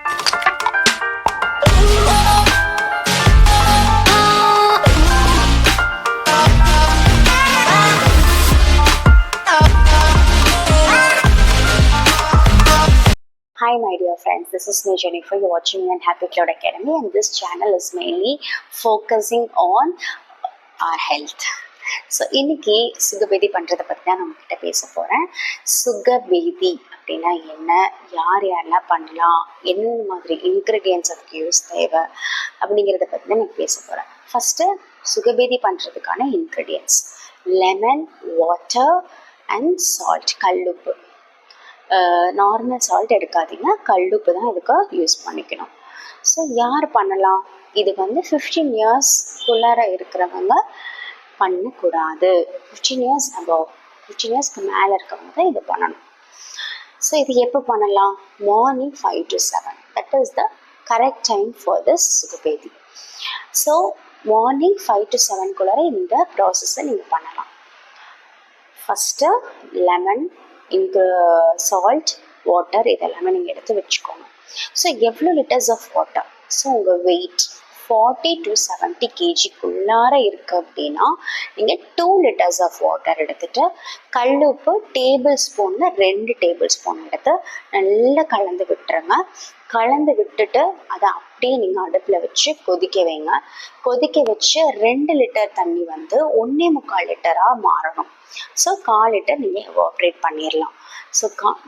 Hi my dear friends, this is me Jennifer. You're watching me on Happy Cloud Academy, and this channel is mainly focusing on our health. So இன்னைக்கு சுகபேதி பண்ணுறதை பற்றி தான் நான் உங்ககிட்ட பேச போகிறேன். சுகபேதி அப்படின்னா என்ன, யார் யாரெல்லாம் பண்ணலாம், என்னென்ன மாதிரி இன்க்ரீடியன்ஸ் அதுக்கு யூஸ் தேவை அப்படிங்கிறத பற்றி தான் நான் பேச போகிறேன். ஃபஸ்ட்டு சுகபேதி பண்ணுறதுக்கான ingredients: lemon, water and salt, கல்லுப்பு. நார்மல் சால்ட் எடுக்காதீங்க, கல்லுப்பு தான் இதுக்கு யூஸ் பண்ணிக்கணும். ஸோ யார் பண்ணலாம்? இது 15 இயர்ஸ்க்குள்ளார இருக்கிறவங்க பண்ணக்கூடாது. 15 இயர்ஸ் அபவ், 15 இயர்ஸ்க்கு மேலே இருக்கவங்க தான் இது பண்ணணும். ஸோ இது எப்போ பண்ணலாம்? Morning 5 to 7. That is the correct time for this சுகபேதி. ஸோ மார்னிங் 5 to 7க்குள்ளார இந்த ப்ராசஸை நீங்கள் பண்ணலாம். ஃபஸ்ட்டு லெமன், சால்ட், வாட்டர் இதெல்லாமே நீங்கள் எடுத்து வச்சுக்கோங்க. ஸோ எவ்வளோ லிட்டர்ஸ் ஆஃப் வாட்டர்? ஸோ உங்கள் வெயிட் 40 to 70 kgக்குள்ளார இருக்குது அப்படின்னா நீங்கள் 2 liters ஆஃப் வாட்டர் எடுத்துகிட்டு கல்லுப்பு டேபிள் ஸ்பூனில் 2 டேபிள் ஸ்பூன் எடுத்து நல்லா கலந்து விட்டுருங்க. கலந்து விட்டுட்டு அதை அப்படியே நீங்கள் அடுப்பில் வச்சு கொதிக்க வைங்க. கொதிக்க வச்சு 2 லிட்டர் தண்ணி 1.25 லிட்டராக மாறணும். ஸோ 1/4 லிட்டர் நீங்கள் எவாப்ரேட் பண்ணிடலாம். ஸோ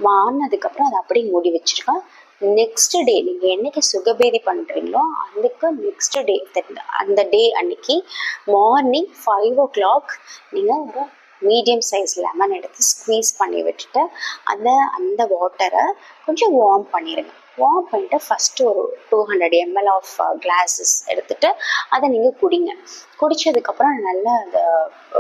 மாறினதுக்கப்புறம் அதை அப்படியே மூடி வச்சுருங்க. நெக்ஸ்ட் டே நீங்கள் என்னைக்கு சுகபேதி பண்ணுறீங்களோ அதுக்கு நெக்ஸ்ட் டே, அந்த டே அன்னைக்கு மார்னிங் 5 o'clock நீங்கள் ஒரு மீடியம் சைஸ் லெமன் எடுத்து ஸ்க்வீஸ் பண்ணி விட்டுட்டு அந்த வாட்டரை கொஞ்சம் வார்ம் பண்ணிடுங்க. வார்ம் பண்ணிட்டு ஃபஸ்ட்டு ஒரு 200 ml ஆஃப் கிளாஸஸ் எடுத்துகிட்டு அதை நீங்கள் குடிங்க. குடித்ததுக்கப்புறம் நல்லா அந்த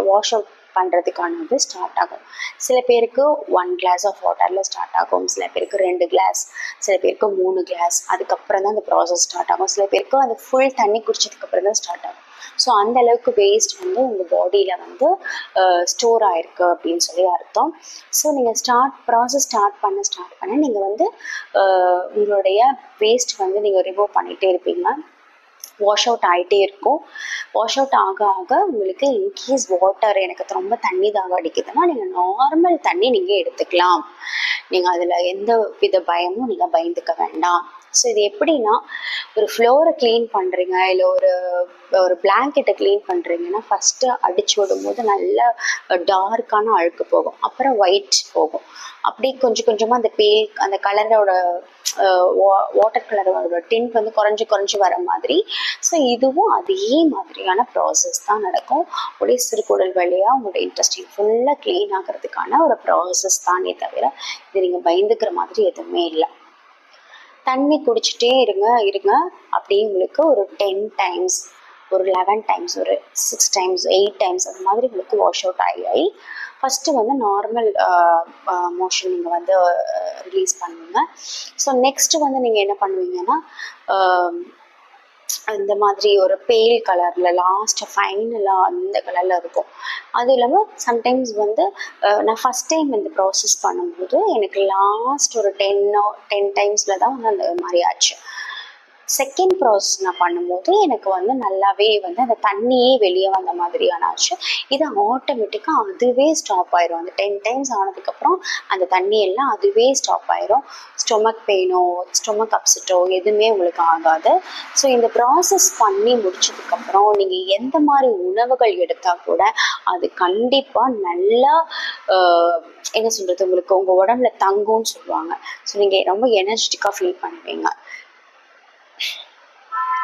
வாஷ் அவுட் பண்ணுறதுக்கானது ஸ்டார்ட் ஆகும். சில பேருக்கு 1 glass ஆஃப் வாட்டரில் ஸ்டார்ட் ஆகும், சில பேருக்கு 2 glass, சில பேருக்கு 3 glass. அதுக்கப்புறம் தான் அந்த ப்ராசஸ் ஸ்டார்ட் ஆகும். சில பேருக்கு அந்த ஃபுல் தண்ணி குடிச்சதுக்கப்புறம் தான் ஸ்டார்ட் ஆகும். ஸோ அந்த அளவுக்கு வேஸ்ட் உங்கள் பாடியில் ஸ்டோர் ஆகிருக்கு அப்படின்னு சொல்லி அர்த்தம். ஸோ நீங்கள் ப்ராசஸ் ஸ்டார்ட் பண்ண நீங்கள் உங்களுடைய வேஸ்ட் நீங்கள் ரிமூவ் பண்ணிகிட்டே இருப்பீங்க. வாஷ் அவுட் ஆகிட்டே இருக்கும். வாஷ் அவுட் ஆக ஆக உங்களுக்கு இன்கேஸ் வாட்டர் எனக்கு ரொம்ப தண்ணி தாக அடிக்குதுன்னா நீங்கள் நார்மல் தண்ணி நீங்கள் எடுத்துக்கலாம். நீங்கள் அதில் எந்த வித பயமும் நீங்கள் பயந்துக்க வேண்டாம். ஸோ இது எப்படின்னா, ஒரு ஃப்ளோரை க்ளீன் பண்ணுறீங்க, இல்லை ஒரு பிளாங்கெட்டை க்ளீன் பண்ணுறீங்கன்னா ஃபஸ்ட்டு அடித்து விடும்போது நல்ல டார்க்கான அழுக்கு போகும், அப்புறம் ஒயிட் போகும். அப்படி கொஞ்சம் கொஞ்சமாக அந்த கலரோட வாட்டர் கலரோட டிண்ட் குறைஞ்சி வர மாதிரி. ஸோ இதுவும் அதே மாதிரியான ப்ராசஸ் தான் நடக்கும். உடைய சிறுகுடல் வழியாக உங்களோட இன்டெஸ்டைன் ஃபுல்லாக க்ளீன் ஆகிறதுக்கான ஒரு ப்ராசஸ் தானே தவிர இது நீங்கள் பயந்துக்கிற மாதிரி எதுவுமே இல்லை. தண்ணி குடிச்சிட்டே இருங்க. அப்படியே உங்களுக்கு ஒரு 10 times, ஒரு 11 times, ஒரு 6 times, 8 times அது மாதிரி உங்களுக்கு வாஷ் அவுட் ஆகி ஃபஸ்ட்டு நார்மல் மோஷன் நீங்கள் ரிலீஸ் பண்ணுவீங்க. ஸோ நெக்ஸ்ட்டு நீங்கள் என்ன பண்ணுவீங்கன்னா, இந்த மாதிரி ஒரு பேல் கலரில் லாஸ்ட் ஃபைனலாக அந்த கலரில் இருக்கும். அதுவும் இல்லாமல் சம்டைம்ஸ் நான் ஃபஸ்ட் டைம் இந்த ப்ராசஸ் பண்ணும்போது எனக்கு லாஸ்ட் ஒரு 10 டைம்ஸில் தான் அந்த மாதிரி ஆச்சு. செகண்ட் ப்ராசஸ் நான் பண்ணும்போது எனக்கு நல்லாவே அந்த தண்ணியே வெளியே வந்த மாதிரியான ஆச்சு. இது ஆட்டோமேட்டிக்காக அதுவே ஸ்டாப் ஆயிரும். அந்த 10 டைம்ஸ் ஆனதுக்கப்புறம் அந்த தண்ணியெல்லாம் அதுவே ஸ்டாப் ஆயிரும். ஸ்டொமக் பெயினோ ஸ்டொமக் அப்செட்டோ எதுவுமே உங்களுக்கு ஆகாது. ஸோ இந்த ப்ராசஸ் பண்ணி முடிச்சதுக்கப்புறம் நீங்கள் எந்த மாதிரி உணவுகள் எடுத்தால் கூட அது கண்டிப்பாக நல்லா என்ன சொல்கிறது, உங்களுக்கு உங்கள் உடம்புல தங்கும்னு சொல்லுவாங்க. ஸோ நீங்கள் ரொம்ப எனர்ஜெட்டிக்காக ஃபீல் பண்ணுவீங்க.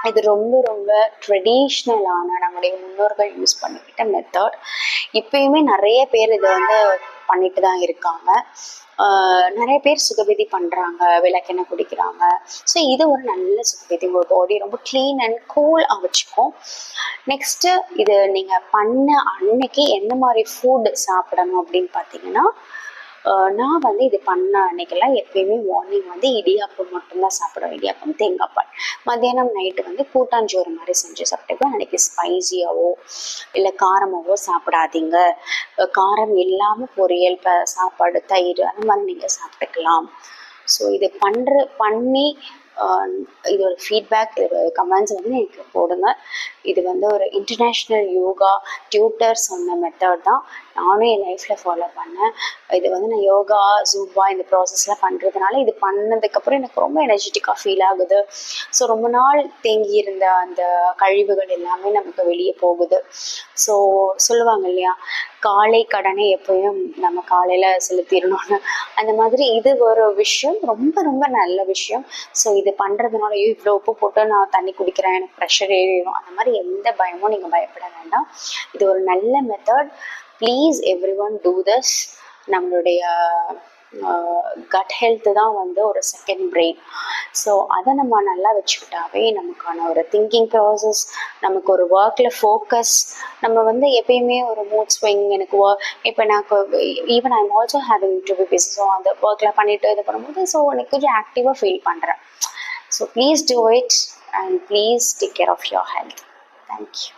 இது ரொம்ப ரொம்ப ட்ரெடிஷ்னலான நம்முடைய முன்னோர்கள் யூஸ் பண்ணிக்கிட்ட மெத்தட். இப்பயுமே நிறைய பேர் இதை பண்ணிட்டு தான் இருக்காங்க. நிறைய பேர் சுகபேதி பண்ணுறாங்க, விளக்கெண்ணெய் குடிக்கிறாங்க. ஸோ இது ஒரு நல்ல சுகபேதி. உங்கள் பாடி ரொம்ப க்ளீன் அண்ட் கூலாக வச்சுக்கும். நெக்ஸ்ட்டு இது நீங்கள் பண்ண அன்னைக்கு எந்த மாதிரி ஃபுட் சாப்பிடணும் அப்படின்னு பார்த்தீங்கன்னா, நான் இது பண்ண அன்னைக்கெல்லாம் எப்பயுமே மார்னிங் இடியாப்பம் மட்டும்தான் சாப்பிடுவேன். இடியாப்பம், தேங்காய் பால். மத்தியானம் நைட்டு கூட்டாஞ்சோறு மாதிரி செஞ்சு சாப்பிட்டுக்குவேன். அன்னைக்கு ஸ்பைஸியாவோ இல்லை காரமாவோ சாப்பிடாதீங்க. காரம் இல்லாமல் பொரியல், சாப்பாடு, தயிர் அந்த மாதிரி நீங்கள் சாப்பிட்டுக்கலாம். ஸோ இது பண்ணி இதோட ஃபீட்பேக், இதோட கமெண்ட்ஸ் வந்து எனக்கு போடுங்க. இது வந்து ஒரு இன்டர்நேஷ்னல் யோகா டியூட்டர் சொன்ன மெத்தட் தான் நானும் என் லைஃப்பில் ஃபாலோ பண்ணேன். இது வந்து நான் யோகா ஜூம்பா இந்த ப்ராசஸ்லாம் பண்ணுறதுனால இது பண்ணதுக்கப்புறம் எனக்கு ரொம்ப எனர்ஜெட்டிக்காக ஃபீல் ஆகுது. ஸோ ரொம்ப நாள் தேங்கி இருந்த அந்த கழிவுகள் எல்லாமே நமக்கு வெளியே போகுது. ஸோ சொல்லுவாங்க இல்லையா, காலை கடனை எப்பயும் நம்ம காலையில் செலுத்திடணும்னு. அந்த மாதிரி இது ஒரு விஷயம், ரொம்ப ரொம்ப நல்ல விஷயம். ஸோ இது பண்ணுறதுனாலயும் இவ்வளோ உப்பு போட்டு நான் தண்ணி குடிக்கிறேன் எனக்கு ப்ரெஷர் ஏறிடும், அந்த மாதிரி எந்த பயமும் நீங்கள் பயப்பட வேண்டாம். இது ஒரு நல்ல method. Please every one do this. நம்மளுடைய கட் ஹெல்த்து தான் வந்து ஒரு செகண்ட் பிரெயின். ஸோ அதை நம்ம நல்லா வச்சுக்கிட்டாவே நமக்கான ஒரு திங்கிங் ப்ராசஸ், நமக்கு ஒரு ஒர்க்கில் ஃபோக்கஸ், நம்ம வந்து எப்பயுமே ஒரு மூட் ஸ்விங் எனக்கு இப்போ நான் even I'm also having to be busy. So அந்த ஒர்க்கில் பண்ணிவிட்டு இது பண்ணும்போது ஸோ எனக்கு கொஞ்சம் ஆக்டிவாக ஃபீல் பண்ணுறேன். So please do it and please take care of your health. Thank you.